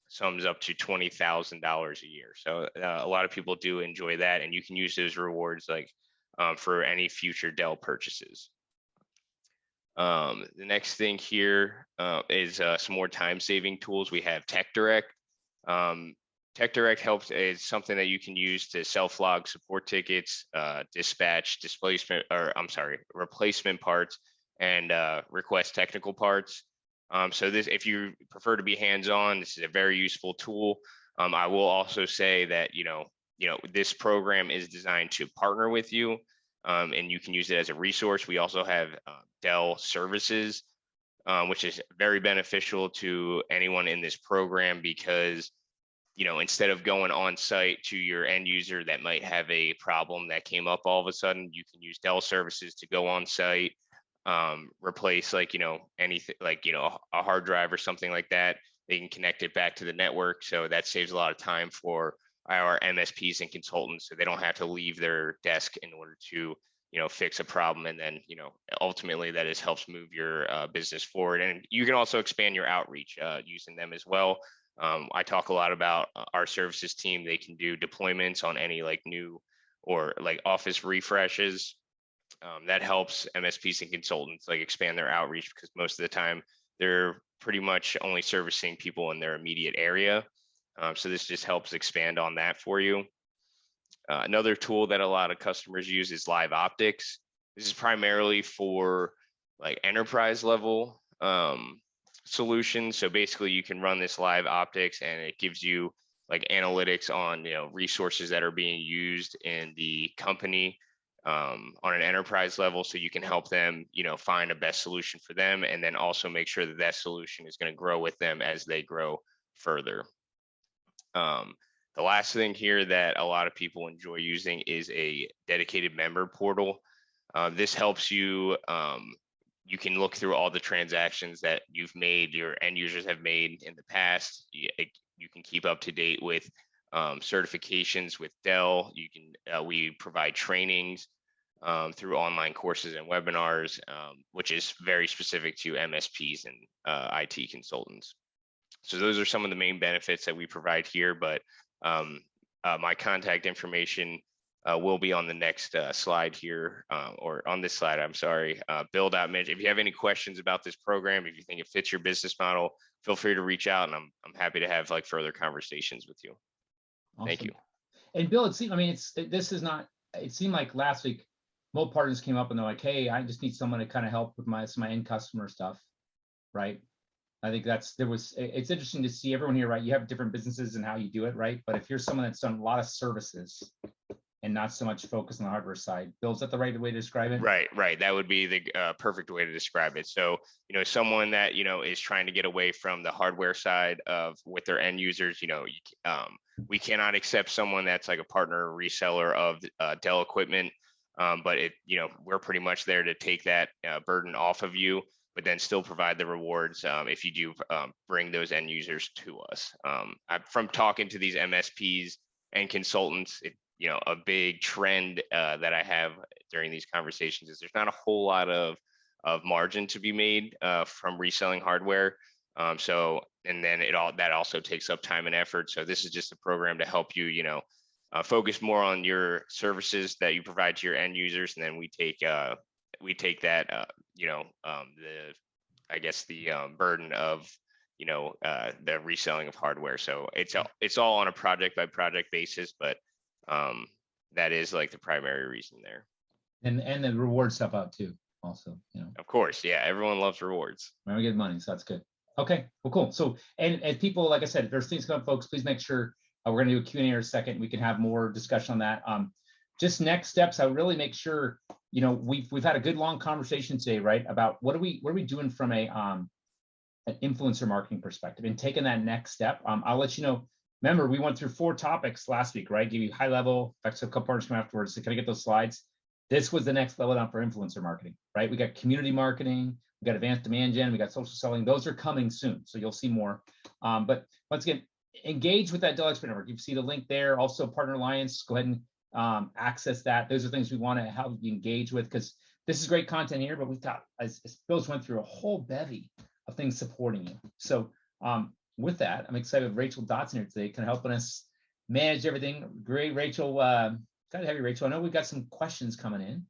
sums up to $20,000 a year. So a lot of people do enjoy that, and you can use those rewards like for any future Dell purchases. The next thing here is some more time-saving tools. We have TechDirect. TechDirect helps is something that you can use to self-log support tickets, dispatch replacement parts, and request technical parts. So if you prefer to be hands-on, this is a very useful tool. I will also say that this program is designed to partner with you, and you can use it as a resource. We also have Dell Services, which is very beneficial to anyone in this program because instead of going on site to your end user that might have a problem that came up all of a sudden, you can use Dell Services to go on site, replace anything like a hard drive or something like that. They can connect it back to the network, so that saves a lot of time for our MSPs and consultants, so they don't have to leave their desk in order to fix a problem. And then ultimately that helps move your business forward. And you can also expand your outreach using them as well. I talk a lot about our services team. They can do deployments on any like new or like office refreshes. That helps MSPs and consultants like expand their outreach because most of the time they're pretty much only servicing people in their immediate area. So this just helps expand on that for you. Another tool that a lot of customers use is Live Optics. This is primarily for like enterprise level solutions. So basically you can run this Live Optics and it gives you like analytics on resources that are being used in the company on an enterprise level, so you can help them find a best solution for them, and then also make sure that that solution is going to grow with them as they grow further. The last thing here that a lot of people enjoy using is a dedicated member portal. This helps you you can look through all the transactions that you've made, your end users have made in the past. You can keep up to date with certifications with Dell. You can we provide trainings through online courses and webinars, which is very specific to MSPs and IT consultants. So those are some of the main benefits that we provide here, but my contact information will be on the next slide here, or on this slide, I'm sorry, Bill.Mitch. If you have any questions about this program, if you think it fits your business model, feel free to reach out, and I'm happy to have like further conversations with you. Awesome. Thank you. And Bill, it seemed like last week, more partners came up and they're like, hey, I just need someone to kind of help with my end customer stuff, right? I think it's interesting to see everyone here, right? You have different businesses and how you do it, right? But if you're someone that's done a lot of services and not so much focus on the hardware side. Bill, is that the right way to describe it? Right. That would be the perfect way to describe it. So, someone that, is trying to get away from the hardware side of with their end users, we cannot accept someone that's like a partner or reseller of Dell equipment. But we're pretty much there to take that burden off of you, but then still provide the rewards if you do bring those end users to us. From talking to these MSPs and consultants, a big trend that I have during these conversations is there's not a whole lot of margin to be made from reselling hardware. And then that also takes up time and effort. So this is just a program to help you, focus more on your services that you provide to your end users, and then we take that the burden of the reselling of hardware. So it's all on a project by project basis, but that is like the primary reason there. And the reward stuff out too, also, Of course, yeah, everyone loves rewards. We get money, so that's good. Okay, well, cool. So, and as people, like I said, if there's things coming up, folks, please make sure we're going to do a Q&A in a second. We can have more discussion on that. Just next steps, I really make sure, we've had a good long conversation today, right? About what are we doing from an influencer marketing perspective and taking that next step. I'll let you know. Remember, we went through 4 topics last week, right? Give you high level, in fact, so a couple partners come afterwards. So can I get those slides? This was the next level down for influencer marketing, right? We got community marketing, we got advanced demand gen, we got social selling. Those are coming soon, so you'll see more. But once again, engage with that Dell Expert Network. You see the link there. Also, Partner Alliance. Go ahead and access that. Those are things we want to help you engage with, because this is great content here. But we've got, as Bill's went through, a whole bevy of things supporting you. So with that, I'm excited with Rachel Dotson here today, kind of helping us manage everything. Great, Rachel. Glad to have you, Rachel. I know we've got some questions coming in.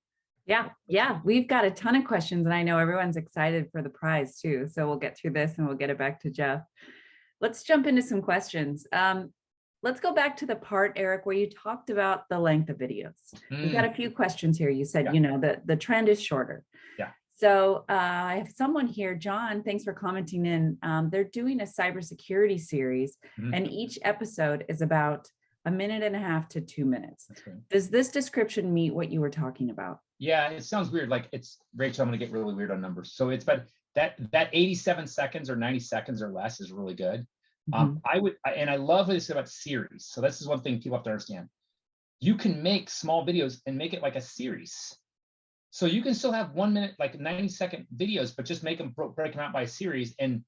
Yeah, we've got a ton of questions, and I know everyone's excited for the prize too. So we'll get through this and we'll get it back to Jeff. Let's jump into some questions. Let's go back to the part, Eric, where you talked about the length of videos. We've got a few questions here. You said, the trend is shorter. Yeah. So I have someone here, John, thanks for commenting in. They're doing a cybersecurity series, and each episode is about 1.5 minutes to 2 minutes. Does this description meet what you were talking about? Yeah, it sounds weird. Like, it's, Rachel, I'm going to get really weird on numbers. So it's, but that 87 seconds or 90 seconds or less is really good. I love what they said about series. So this is one thing people have to understand. You can make small videos and make it like a series. So you can still have 1 minute, like 90-second videos, but just make them, break them out by a series. And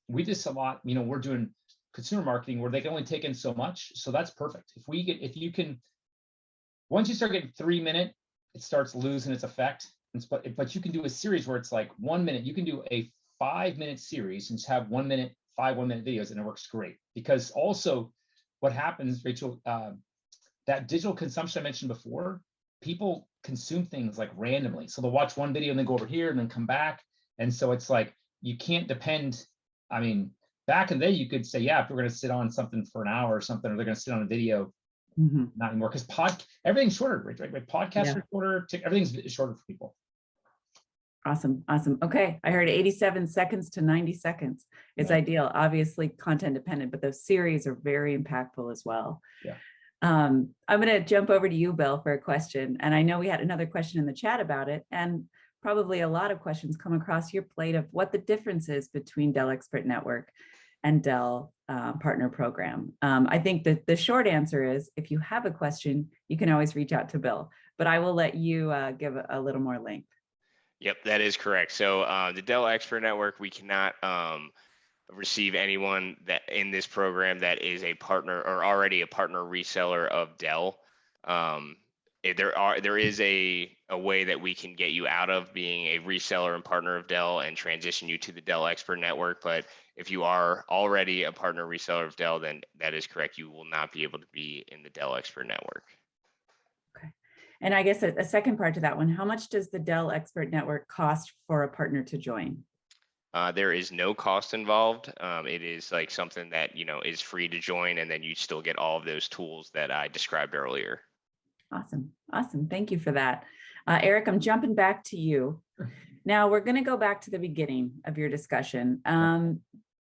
we do this a lot. We're doing consumer marketing where they can only take in so much. So that's perfect. If you can, once you start getting 3 minute, it starts losing its effect. But you can do a series where it's like 1 minute. You can do a 5-minute series and just have 1 minute, 5 1-minute videos, and it works great. Because also what happens, Rachel, that digital consumption I mentioned before, people consume things like randomly. So they'll watch one video and then go over here and then come back. And so it's like, you can't depend. I mean, back in the day, you could say, yeah, if we're going to sit on something for an hour or something, or they're going to sit on a video, not anymore, because everything's shorter, right? Podcasts are shorter, everything's shorter for people. Awesome. Okay, I heard 87 seconds to 90 seconds. It's ideal, obviously content dependent, but those series are very impactful as well. Yeah. I'm going to jump over to you, Bill, for a question. And I know we had another question in the chat about it, and probably a lot of questions come across your plate of what the difference is between Dell Expert Network and Dell Partner Program. I think that the short answer is, if you have a question, you can always reach out to Bill, but I will let you give a little more length. Yep, that is correct. So the Dell Expert Network, we cannot receive anyone that in this program that is a partner or already a partner reseller of Dell. There is a way that we can get you out of being a reseller and partner of Dell and transition you to the Dell Expert Network. But if you are already a partner reseller of Dell, then that is correct. You will not be able to be in the Dell Expert Network. Okay. And I guess a second part to that one, how much does the Dell Expert Network cost for a partner to join? There is no cost involved. It is like something that, is free to join, and then you still get all of those tools that I described earlier. Awesome. Thank you for that. Eric, I'm jumping back to you. Now we're going to go back to the beginning of your discussion.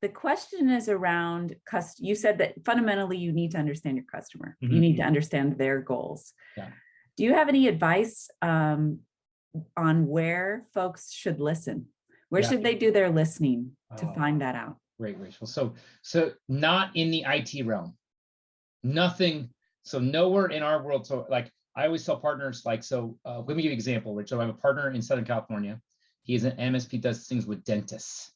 the question is around you said that fundamentally you need to understand your customer. Mhm. You need to understand their goals. Yeah. Do you have any advice on where folks should listen? Where Yeah. should they do their listening to Oh. find that out? Great, Rachel. So not in the IT realm, nothing. So nowhere in our world. So like I always tell partners, like, so let me give you an example, Rich. So I have a partner in Southern California. He is an MSP, does things with dentists.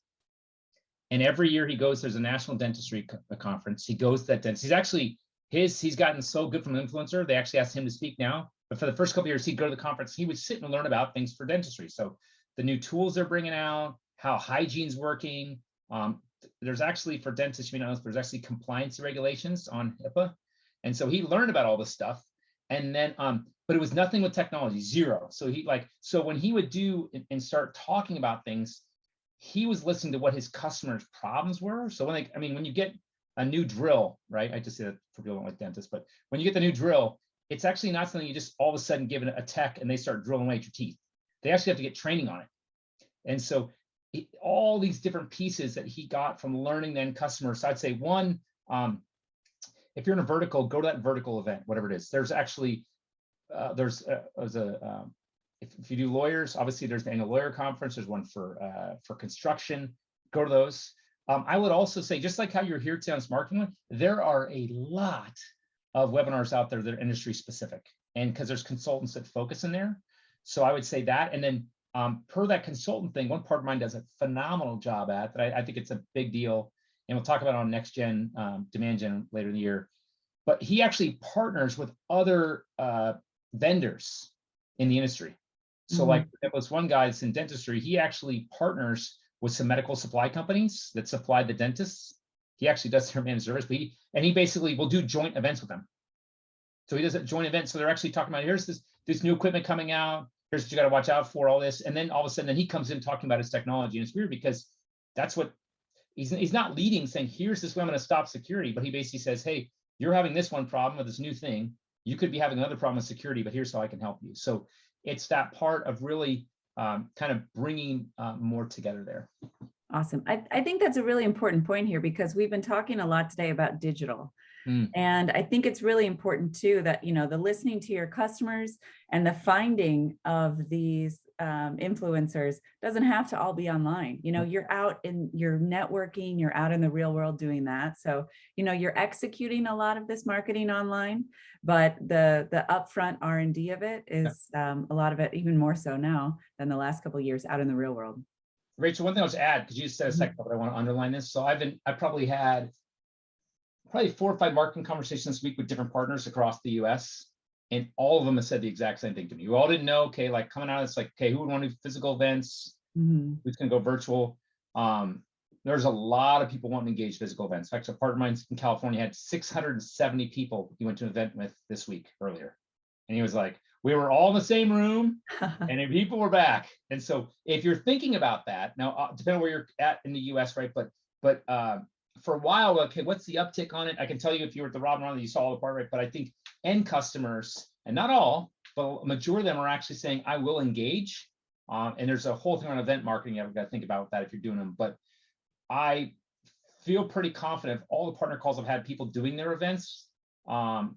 And every year he goes, there's a national dentistry conference. He goes to that dentist. He's actually, he's gotten so good from an influencer. They actually asked him to speak now. But for the first couple of years, he'd go to the conference. He would sit and learn about things for dentistry. So the new tools they're bringing out, how hygiene's working. There's actually, for dentists, you know, there's actually compliance regulations on HIPAA. And so he learned about all this stuff. And then, but it was nothing with technology, zero. So so when he would do and start talking about things, he was listening to what his customers' problems were. So when you get a new drill, right? I just say that for people who don't like dentists, but when you get the new drill, it's actually not something you just all of a sudden give it a tech and they start drilling away at your teeth. They actually have to get training on it. And so all these different pieces that he got from learning then customers. So I'd say one, if you're in a vertical, go to that vertical event, whatever it is. There's actually, if you do lawyers, obviously there's the annual lawyer conference. There's one for construction. Go to those. I would also say, just like how you're here today on Marketing, there are a lot of webinars out there that are industry specific, and because there's consultants that focus in there. So I would say that, and then per that consultant thing, one part of mine does a phenomenal job at that. I think it's a big deal, and we'll talk about it on next gen, demand gen later in the year. But he actually partners with other vendors in the industry. So like there was one guy that's in dentistry, he actually partners with some medical supply companies that supply the dentists. He actually does their managed service, but he basically will do joint events with them. So he does a joint event. So they're actually talking about, here's this new equipment coming out. Here's what you got to watch out for, all this. And then all of a sudden, then he comes in talking about his technology. And it's weird because that's what he's not leading, saying, here's this way I'm going to stop security. But he basically says, hey, you're having this one problem with this new thing. You could be having another problem with security, but here's how I can help you. So it's that part of really kind of bringing more together there. Awesome. I think that's a really important point here, because we've been talking a lot today about digital. And I think it's really important too that, you know, the listening to your customers and the finding of these influencers doesn't have to all be online. You know, you're out in your networking, you're out in the real world doing that. So, you know, you're executing a lot of this marketing online, but the upfront R&D of it is a lot of it, even more so now than the last couple of years out in the real world. Rachel, one thing I'll just add, because you said a second, but I want to underline this. So I probably had 4 or 5 marketing conversations this week with different partners across the US. And all of them have said the exact same thing to me. You all didn't know, okay, like coming out, it's like, okay, who would want to do physical events? Who's going to go virtual? There's a lot of people wanting to engage physical events. In fact, a partner of mine in California had 670 people he went to an event with this week earlier. And he was like, we were all in the same room and then people were back. And so if you're thinking about that, now, depending on where you're at in the US, right? But for a while, okay, what's the uptick on it? I can tell you if you were at the Robin Run, you saw all the part, right? But I think end customers, and not all, but a majority of them are actually saying, I will engage. And there's a whole thing on event marketing you've got to think about that if you're doing them. But I feel pretty confident all the partner calls I've had people doing their events,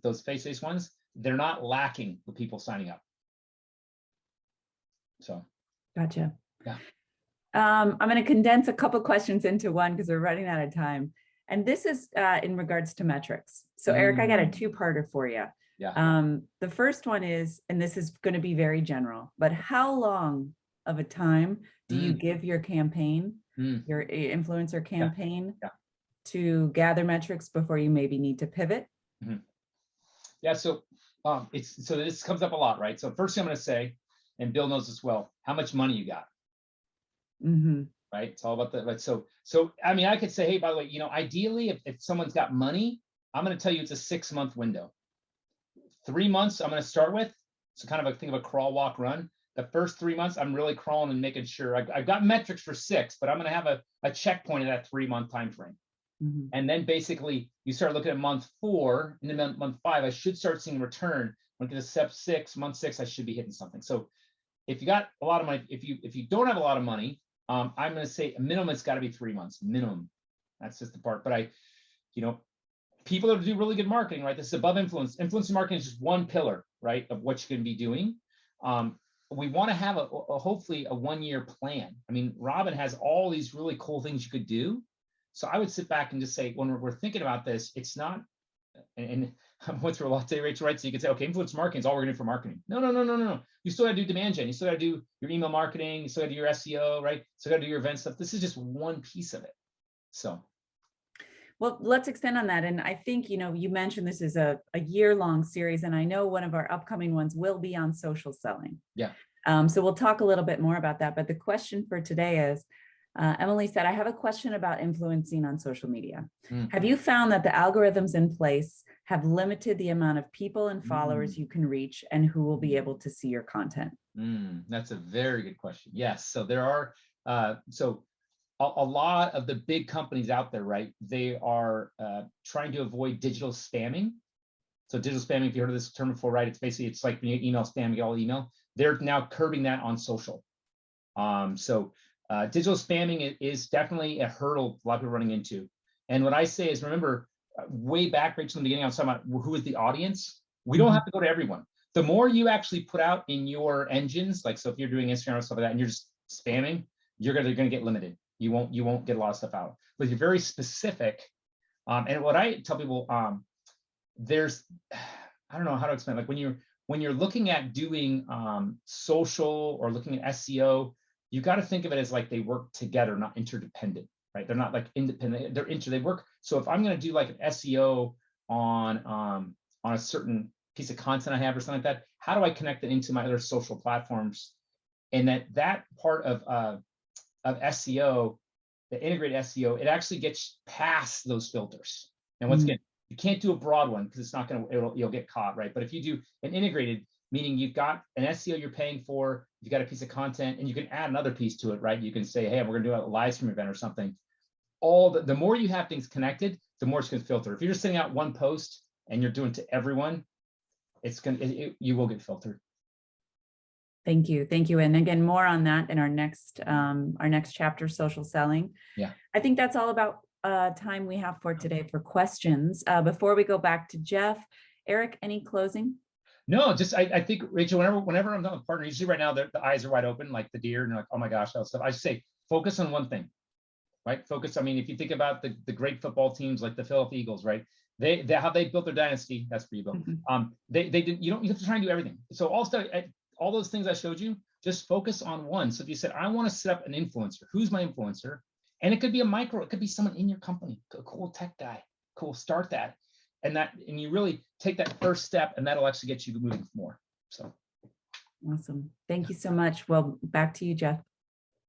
those face-to-face ones, they're not lacking the people signing up. So. Gotcha. Yeah. I'm going to condense a couple questions into one because we're running out of time. And this is in regards to metrics. So Eric, I got a 2-parter for you. Yeah. The first one is, and this is going to be very general, but how long of a time do you give your campaign, your influencer campaign, to gather metrics before you maybe need to pivot? Yeah. So so this comes up a lot, right? So first thing I'm going to say, and Bill knows this well, how much money you got. Right. It's all about that. Right. So, I mean, I could say, hey, by the way, you know, ideally, if someone's got money, I'm going to tell you it's a 6-month window. 3 months I'm going to start with. So kind of think of a crawl, walk, run. The first 3 months, I'm really crawling and making sure I've got metrics for 6, but I'm going to have a checkpoint in that 3-month time frame. And then basically you start looking at month 4, and then month 5, I should start seeing return. When I get to step 6, month 6, I should be hitting something. So if you got a lot of money, if you don't have a lot of money, I'm going to say a minimum, it's got to be 3 months minimum. That's just the part. But people that do really good marketing, right? This is above influence. Influencer marketing is just one pillar, right, of what you can be doing. We want to have hopefully a 1-year plan. I mean, Robin has all these really cool things you could do. So I would sit back and just say, when we're thinking about this, it's not, and I went through a lot today, Rachel, right? So you could say, okay, influence marketing is all we're going to do for marketing. No. You still got to do demand gen. You still got to do your email marketing. You still got to do your SEO, right? So got to do your event stuff. This is just one piece of it. So. Well, let's extend on that. And I think, you mentioned this is a year-long series, and I know one of our upcoming ones will be on social selling. Yeah. So we'll talk a little bit more about that. But the question for today is, Emily said, I have a question about influencing on social media. Have you found that the algorithms in place have limited the amount of people and followers you can reach and who will be able to see your content? That's a very good question. Yes. So there are, a lot of the big companies out there, right? They are trying to avoid digital spamming. So digital spamming, if you heard of this term before, right? It's like when you get email spam, you get all email. They're now curbing that on social. Digital spamming is definitely a hurdle a lot of people are running into. And what I say is, remember, way back, Rachel, in the beginning, I was talking about who is the audience. We don't have to go to everyone. The more you actually put out in your engines, like, so if you're doing Instagram or stuff like that, and you're just spamming, you're gonna get limited. You won't get a lot of stuff out. But if you're very specific, and what I tell people, I don't know how to explain, like when you're looking at doing social or looking at SEO, you got to think of it as like they work together, not interdependent, right? They're not like independent, they work. So if I'm going to do like an SEO on a certain piece of content I have or something like that, how do I connect it into my other social platforms? And that part of SEO, the integrated SEO, it actually gets past those filters. And once again, you can't do a broad one because it's not going to, you'll get caught, right? But if you do an integrated, meaning you've got an SEO you're paying for, you've got a piece of content, and you can add another piece to it, right? You can say, hey, we're going to do a live stream event or something. The more you have things connected, the more it's going to filter. If you're just sending out one post and you're doing it to everyone, you will get filtered. Thank you. And again, more on that in our next chapter, social selling. Yeah. I think that's all about time we have for today for questions. Before we go back to Jeff, Eric, any closing? No, just I think, Rachel, whenever I'm done with partner, usually right now the eyes are wide open like the deer, and they're like, oh my gosh, that stuff. I say focus on one thing, right? Focus. I mean, if you think about the great football teams like the Philadelphia Eagles, right? They how they built their dynasty. That's for you, Bill. They did. You have to try and do everything. So all those things I showed you, just focus on one. So if you said, I want to set up an influencer, who's my influencer? And it could be it could be someone in your company, a cool tech guy. Cool, start that. And you really take that first step, and that'll actually get you moving more. So awesome. Thank you so much. Well, back to you, Jeff.